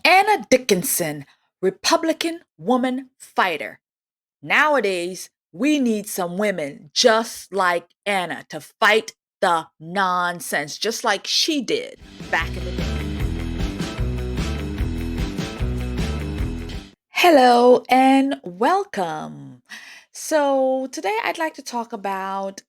Anna Dickinson, Republican woman fighter. Nowadays, we need some women just like Anna to fight the nonsense, just like she did back in the day. Hello and welcome. So, today I'd like to talk about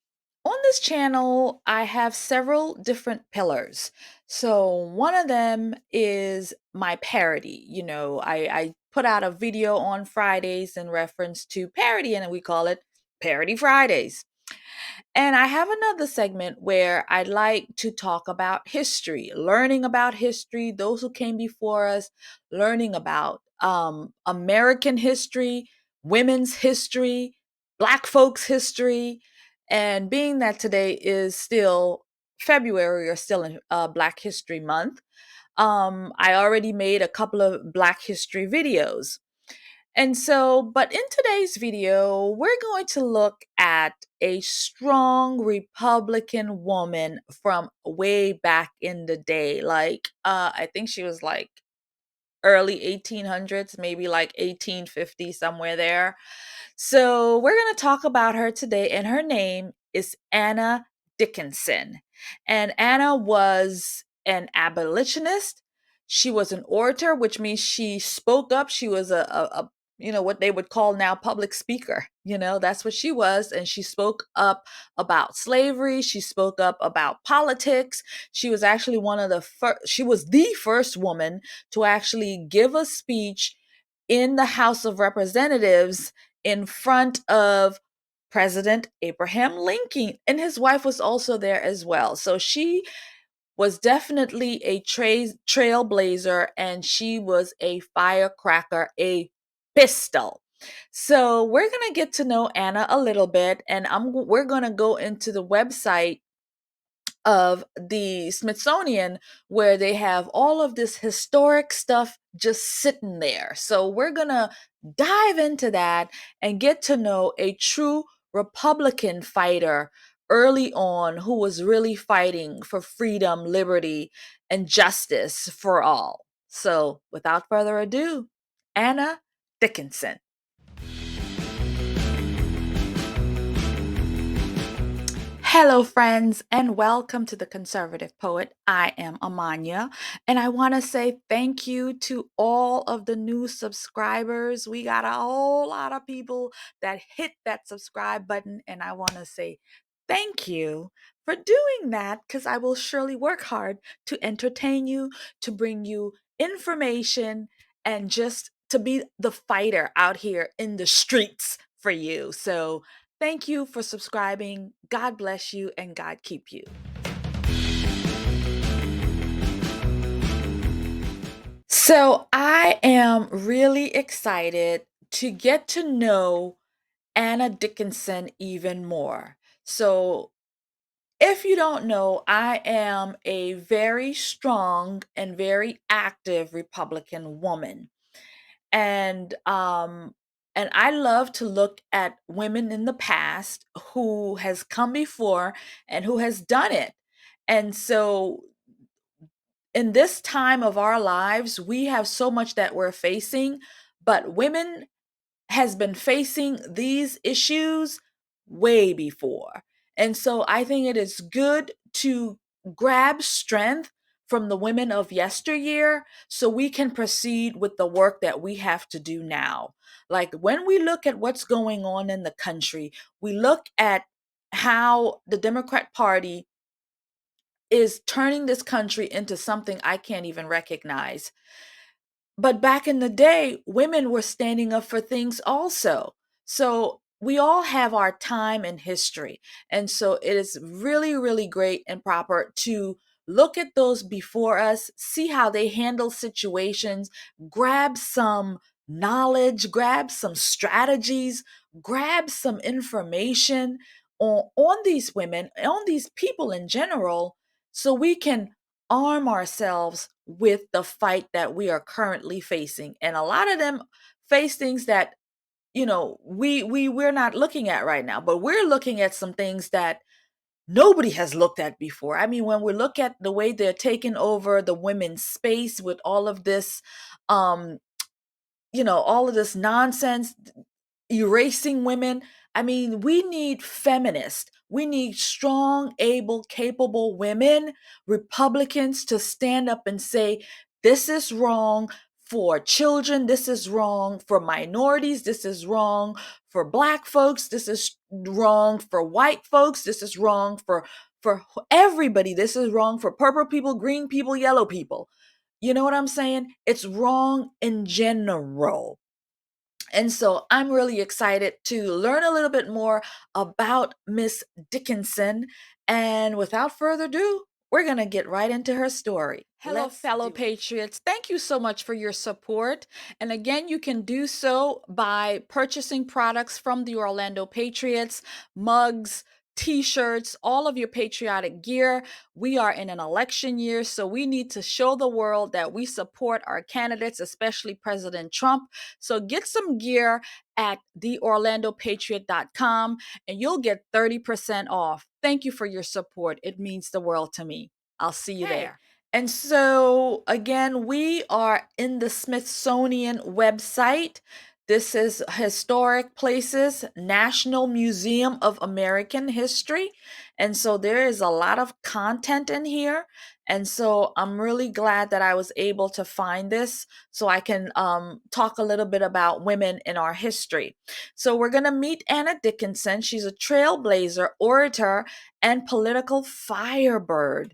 on this channel, I have several different pillars. So, one of them is my parody. I put out a video on Fridays in reference to parody, and we call it Parody Fridays. And I have another segment where I'd like to talk about history, learning about history, those who came before us, learning about American history, women's history, Black folks' history. And being that today is still February or still in Black History Month, I already made a couple of Black history videos. And so, but in today's video, we're going to look at a strong Republican woman from way back in the day. I think she was like early 1800s, maybe like 1850, somewhere there. So, we're going to talk about her today, and her name is Anna Dickinson. And Anna was an abolitionist. She was an orator, which means she spoke up. She was what they would call now public speaker. That's what she was. And she spoke up about slavery. She spoke up about politics. She was actually she was the first woman to actually give a speech in the House of Representatives in front of President Abraham Lincoln. And his wife was also there as well. So she was definitely a trailblazer, and she was a firecracker, a pistol. So we're going to get to know Anna a little bit, and we're going to go into the website of the Smithsonian, where they have all of this historic stuff just sitting there. So we're going to dive into that and get to know a true Republican fighter early on who was really fighting for freedom, liberty, and justice for all. So without further ado, Anna Dickinson. Hello, friends, and welcome to the Conservative Poet. I am Amania, and I want to say thank you to all of the new subscribers. We got a whole lot of people that hit that subscribe button, and I want to say thank you for doing that, because I will surely work hard to entertain you, to bring you information, and just to be the fighter out here in the streets for you. So, thank you for subscribing. God bless you and God keep you. So, I am really excited to get to know Anna Dickinson even more. So, if you don't know, I am a very strong and very active Republican woman. And and I love to look at women in the past who has come before and who has done it. And so in this time of our lives, we have so much that we're facing, but women has been facing these issues way before. And so I think it is good to grab strength from the women of yesteryear so we can proceed with the work that we have to do now. Like when we look at what's going on in the country, we look at how the Democrat Party is turning this country into something I can't even recognize. But back in the day, women were standing up for things also. So we all have our time in history. And so it is really, really great and proper to look at those before us, see how they handle situations, grab some knowledge, grab some strategies, grab some information on these women, on these people in general, so we can arm ourselves with the fight that we are currently facing. And a lot of them face things that, we're not looking at right now, but we're looking at some things that nobody has looked at before. I mean, when we look at the way they're taking over the women's space with all of this, um, all of this nonsense, erasing women. I mean, we need feminists. We need strong, able, capable women, Republicans to stand up and say, this is wrong for children. This is wrong for minorities. This is wrong for Black folks. This is wrong for white folks. This is wrong for everybody. This is wrong for purple people, green people, yellow people. You know what I'm saying? It's wrong in general. And so I'm really excited to learn a little bit more about Miss Dickinson. And without further ado, we're going to get right into her story. Hello, fellow patriots. Thank you so much for your support. And again, you can do so by purchasing products from the Orlando Patriots, mugs, t-shirts, all of your patriotic gear. We are in an election year, so we need to show the world that we support our candidates, especially President Trump. So get some gear at theorlandopatriot.com and you'll get 30% off. Thank you for your support. It means the world to me. I'll see you there. And so, again, we are in the Smithsonian website. This is Historic Places, National Museum of American History. And so there is a lot of content in here. And so I'm really glad that I was able to find this so I can talk a little bit about women in our history. So we're going to meet Anna Dickinson. She's a trailblazer, orator, and political firebird.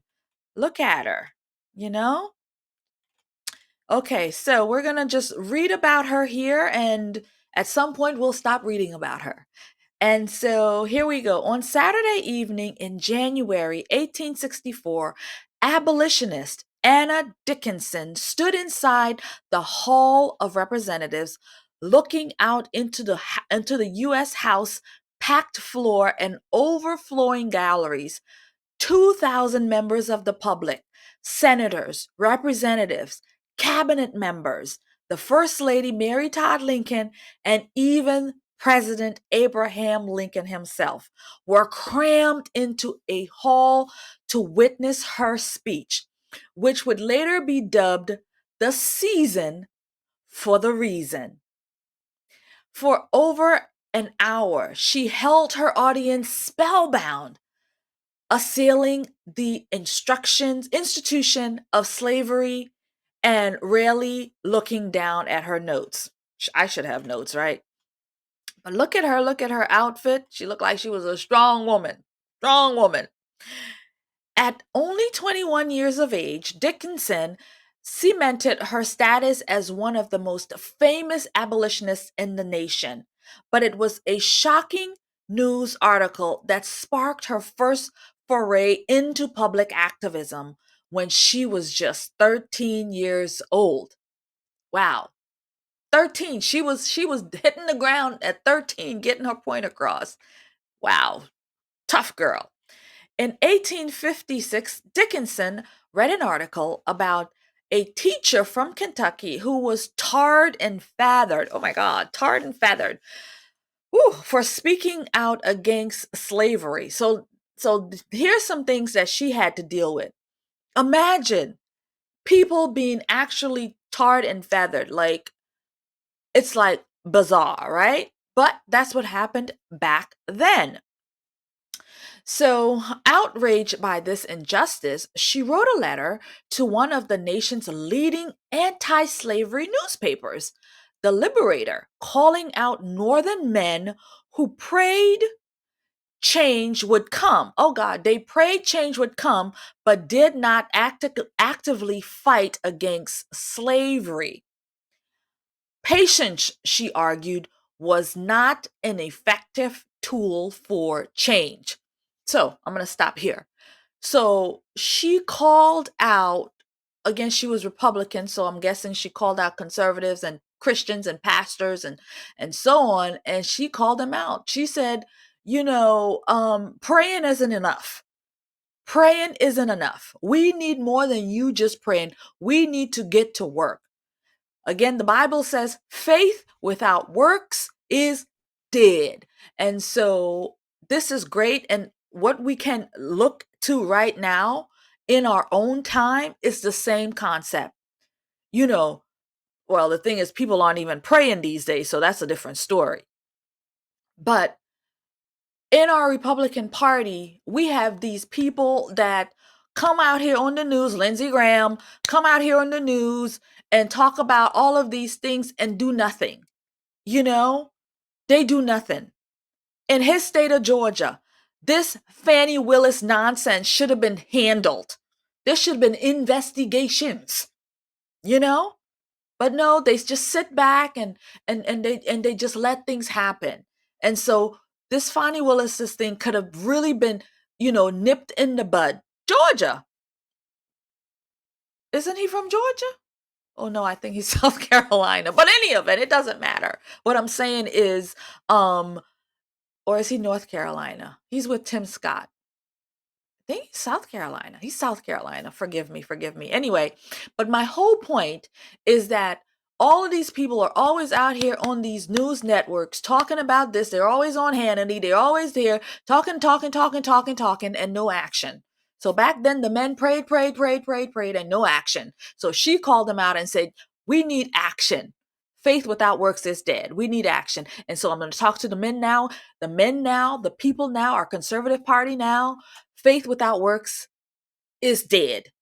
Look at her, you know? Okay, so we're going to just read about her here, and at some point we'll stop reading about her. And so here we go. On Saturday evening in January 1864, abolitionist Anna Dickinson stood inside the Hall of Representatives looking out into the US House packed floor and overflowing galleries. 2,000 members of the public, senators, representatives, cabinet members, the First Lady Mary Todd Lincoln, and even President Abraham Lincoln himself were crammed into a hall to witness her speech, which would later be dubbed the season for the reason. For over an hour, she held her audience spellbound, assailing the institution of slavery and rarely looking down at her notes. I should have notes, right? But look at her outfit. She looked like she was a strong woman. Strong woman. At only 21 years of age, Dickinson cemented her status as one of the most famous abolitionists in the nation. But it was a shocking news article that sparked her first foray into public activism when she was just 13 years old. Wow. 13. She was hitting the ground at 13 getting her point across. Wow. Tough girl. In 1856, Dickinson read an article about a teacher from Kentucky who was tarred and feathered. Oh my God, tarred and feathered. For speaking out against slavery. So here's some things that she had to deal with. Imagine people being actually tarred and feathered. Like, it's like bizarre, right? But that's what happened back then. So, outraged by this injustice, she wrote a letter to one of the nation's leading anti slavery newspapers, The Liberator, calling out Northern men who prayed change would come. Oh God, they prayed change would come, but did not actively fight against slavery. Patience, she argued, was not an effective tool for change. So I'm going to stop here. So she called out, again, she was Republican, so I'm guessing she called out conservatives and Christians and pastors and so on, and she called them out. She said, praying isn't enough. Praying isn't enough. We need more than you just praying. We need to get to work. Again, the Bible says faith without works is dead. And so this is great. And what we can look to right now in our own time is the same concept. You know, well, the thing is, people aren't even praying these days, so that's a different story. But in our Republican Party, we have these people that come out here on the news, Lindsey Graham, come out here on the news and talk about all of these things and do nothing. You know, they do nothing. In his state of Georgia, this Fannie Willis nonsense should have been handled. There should have been investigations, you know? But no, they just sit back and they just let things happen. And so this Fannie Willis's thing could have really been, nipped in the bud. Georgia. Isn't he from Georgia? Oh no, I think he's South Carolina. But any of it doesn't matter. What I'm saying is, or is he North Carolina? He's with Tim Scott. I think he's South Carolina. He's South Carolina. Forgive me, forgive me. Anyway, but my whole point is that all of these people are always out here on these news networks talking about this. They're always on Hannity. They're always there talking, and no action. So back then, the men prayed, and no action. So she called them out and said, we need action. Faith without works is dead. We need action. And so I'm going to talk to the men now, the people now, our conservative party now. Faith without works is dead.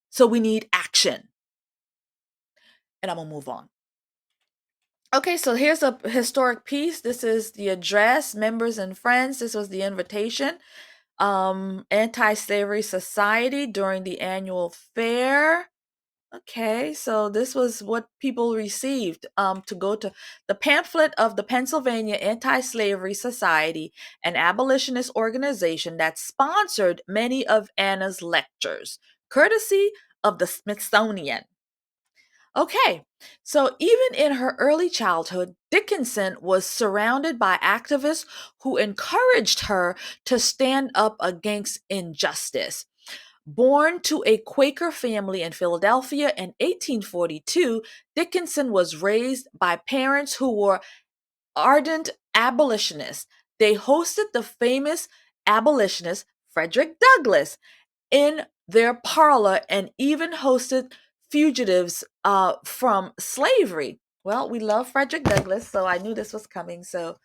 So we need action. And I'm going to move on. Okay, so here's a historic piece. This is the address, members and friends. This was the invitation. Anti-Slavery Society during the annual fair. Okay, so this was what people received to go to the pamphlet of the Pennsylvania Anti-Slavery Society, an abolitionist organization that sponsored many of Anna's lectures, courtesy of the Smithsonian. Okay, so even in her early childhood, Dickinson was surrounded by activists who encouraged her to stand up against injustice. Born to a Quaker family in Philadelphia in 1842, Dickinson was raised by parents who were ardent abolitionists. They hosted the famous abolitionist Frederick Douglass in their parlor and even hosted fugitives from slavery. Well, we love Frederick Douglass, so I knew this was coming. So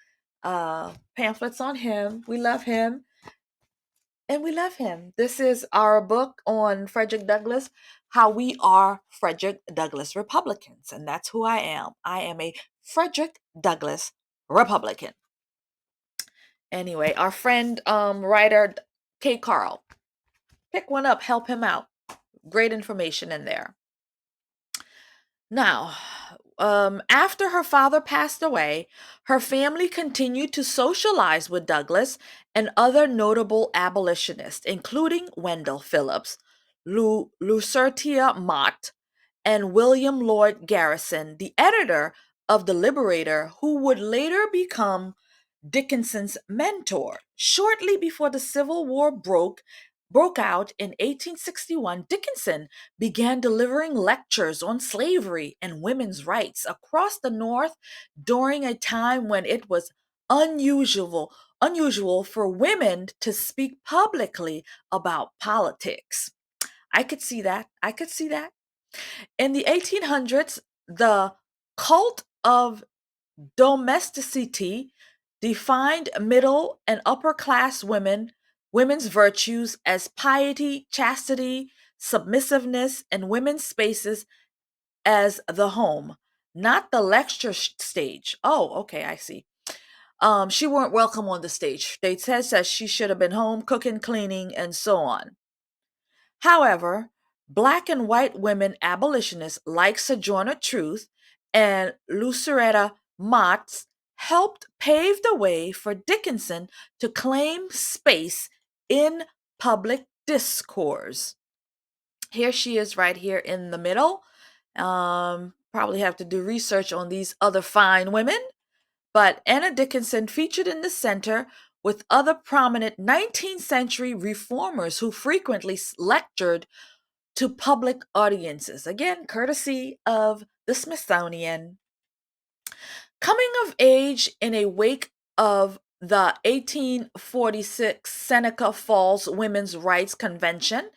pamphlets on him. We love him. And we love him. This is our book on Frederick Douglass, How We Are Frederick Douglass Republicans. And that's who I am. I am a Frederick Douglass Republican. Anyway, our friend, writer K. Carl, pick one up, help him out. Great information in there. Now, after her father passed away, her family continued to socialize with Douglass and other notable abolitionists, including Wendell Phillips, Lucertia Mott, and William Lloyd Garrison, the editor of The Liberator, who would later become Dickinson's mentor. Shortly before the Civil War broke out in 1861, Dickinson began delivering lectures on slavery and women's rights across the North during a time when it was unusual for women to speak publicly about politics. I could see that. In the 1800s, the cult of domesticity defined middle and upper class women's virtues as piety, chastity, submissiveness, and women's spaces as the home, not the lecture stage. Oh, okay, I see. She weren't welcome on the stage. They said that she should have been home cooking, cleaning, and so on. However, Black and white women abolitionists like Sojourner Truth and Luceretta Mott helped pave the way for Dickinson to claim space in public discourse. Here she is right here in the middle. Probably have to do research on these other fine women. But Anna Dickinson featured in the center with other prominent 19th century reformers who frequently lectured to public audiences. Again, courtesy of the Smithsonian. Coming of age in a wake of the 1846 Seneca Falls Women's Rights Convention,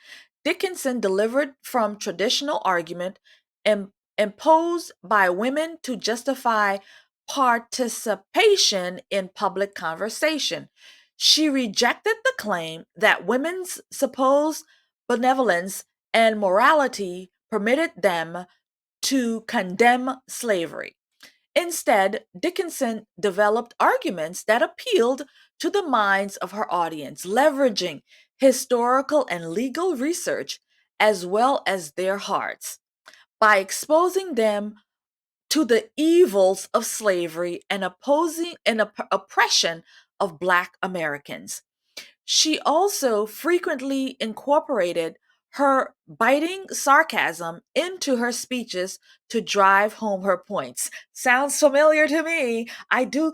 Dickinson delivered from traditional argument imposed by women to justify participation in public conversation. She rejected the claim that women's supposed benevolence and morality permitted them to condemn slavery. Instead, Dickinson developed arguments that appealed to the minds of her audience, leveraging historical and legal research as well as their hearts. By exposing them to the evils of slavery and opposing and oppression of Black Americans. She also frequently incorporated her biting sarcasm into her speeches to drive home her points. Sounds familiar to me. I do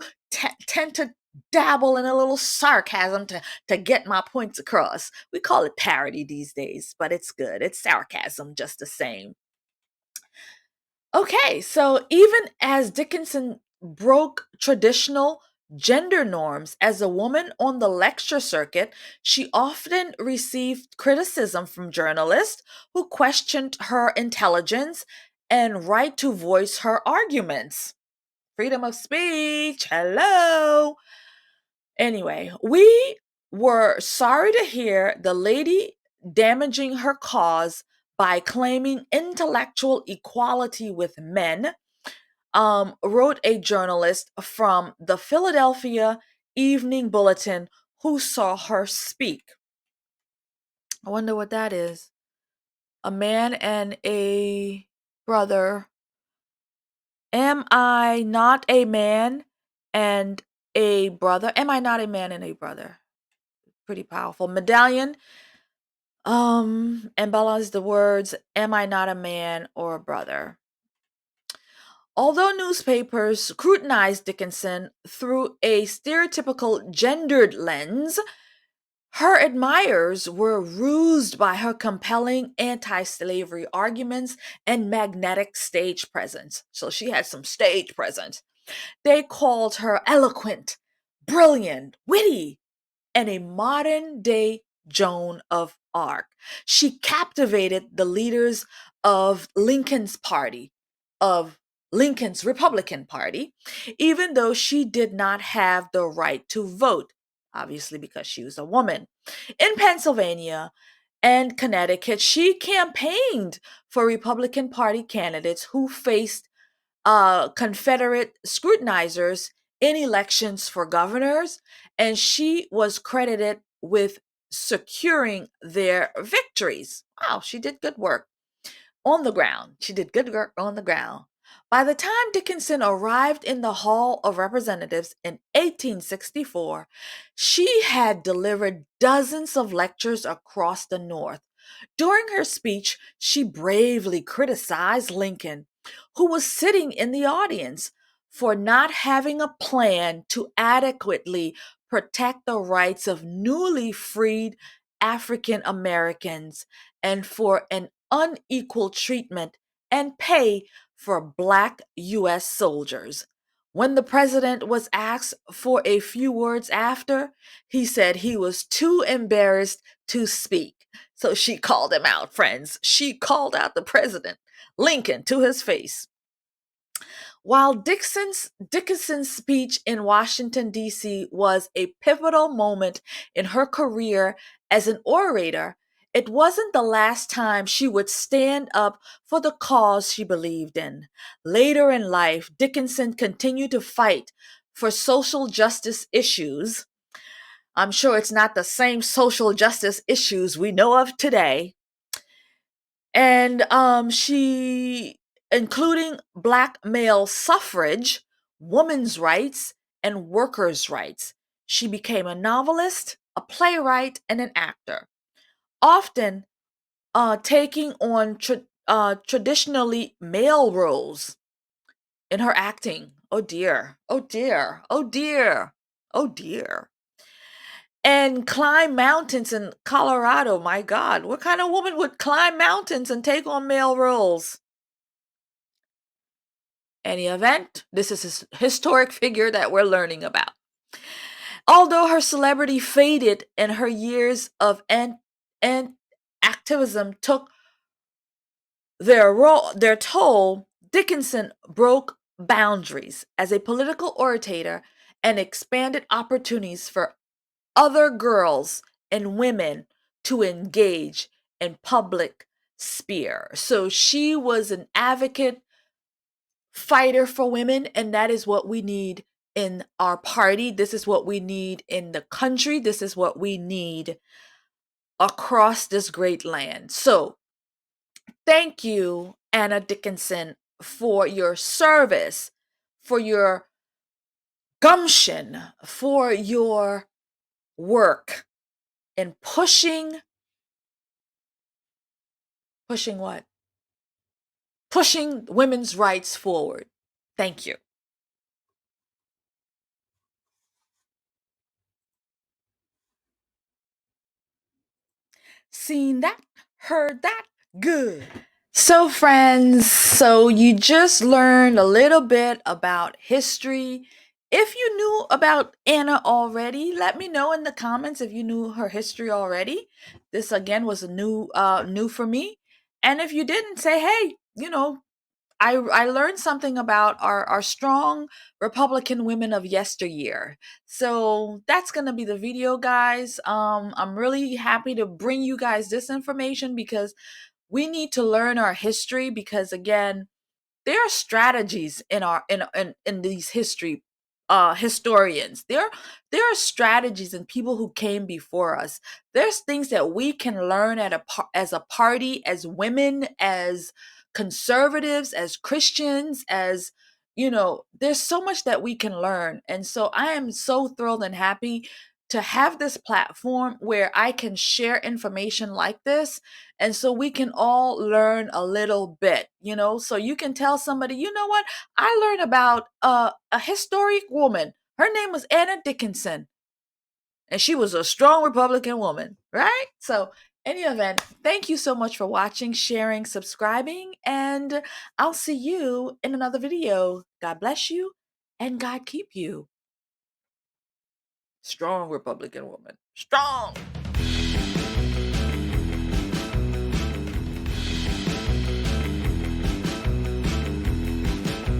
tend to dabble in a little sarcasm to get my points across. We call it parody these days, but it's good. It's sarcasm just the same. Okay, so even as Dickinson broke traditional gender norms as a woman on the lecture circuit, she often received criticism from journalists who questioned her intelligence and right to voice her arguments. Freedom of speech, hello. Anyway, we were sorry to hear the lady damaging her cause by claiming intellectual equality with men, wrote a journalist from the Philadelphia Evening Bulletin who saw her speak. I wonder what that is. A man and a brother. Am I not a man and a brother? Am I not a man and a brother? Pretty powerful. Medallion embellies the words, am I not a man or a brother? Although newspapers scrutinized Dickinson through a stereotypical gendered lens, her admirers were rused by her compelling anti slavery arguments and magnetic stage presence. So she had some stage presence. They called her eloquent, brilliant, witty, and a modern day Joan of Arc. She captivated the leaders of Lincoln's Republican Party, even though she did not have the right to vote, obviously because she was a woman. In Pennsylvania and Connecticut, she campaigned for Republican Party candidates who faced Confederate scrutinizers in elections for governors, and she was credited with securing their victories. Wow, she did good work on the ground. She did good work on the ground. By the time Dickinson arrived in the Hall of Representatives in 1864, she had delivered dozens of lectures across the North. During her speech, she bravely criticized Lincoln, who was sitting in the audience, for not having a plan to adequately protect the rights of newly freed African Americans and for an unequal treatment and pay for Black U.S. soldiers. When the president was asked for a few words after, he said he was too embarrassed to speak. So she called him out, friends. She called out the president, Lincoln, to his face. While Dickinson's speech in Washington, D.C. was a pivotal moment in her career as an orator, it wasn't the last time she would stand up for the cause she believed in. Later in life, Dickinson continued to fight for social justice issues. I'm sure it's not the same social justice issues we know of today. And she, including Black male suffrage, women's rights, and workers' rights. She became a novelist, a playwright, and an actor, often taking on traditionally male roles in her acting. Oh dear, oh dear, oh dear, oh dear. And climb mountains in Colorado. My God, what kind of woman would climb mountains and take on male roles? Any event, this is a historic figure that we're learning about. Although her celebrity faded and her years of activism took their toll, Dickinson broke boundaries as a political orator and expanded opportunities for other girls and women to engage in public sphere. So she was an advocate fighter for women, and that is what we need in our party. This is what we need in the country. This is what we need across this great land. So thank you, Anna Dickinson, for your service, for your gumption, for your work in pushing what? Pushing women's rights forward. Thank you. Seen that, heard that, good. So, friends, so you just learned a little bit about history. If you knew about Anna already, let me know in the comments if you knew her history already. This again was a new for me. And if you didn't, say, hey, I learned something about our strong Republican women of yesteryear. So that's gonna be the video, guys. I'm really happy to bring you guys this information because we need to learn our history, because again, there are strategies in our in these historians. There are strategies in people who came before us. There's things that we can learn as a party, as women, as conservatives, as Christians, as there's so much that we can learn. And so I am so thrilled and happy to have this platform where I can share information like this, and so we can all learn a little bit, so you can tell somebody, you know what, I learned about a historic woman. Her name was Anna Dickinson, and she was a strong Republican woman, right? So any event, thank you so much for watching, sharing, subscribing, and I'll see you in another video. God bless you and God keep you. Strong Republican woman. Strong.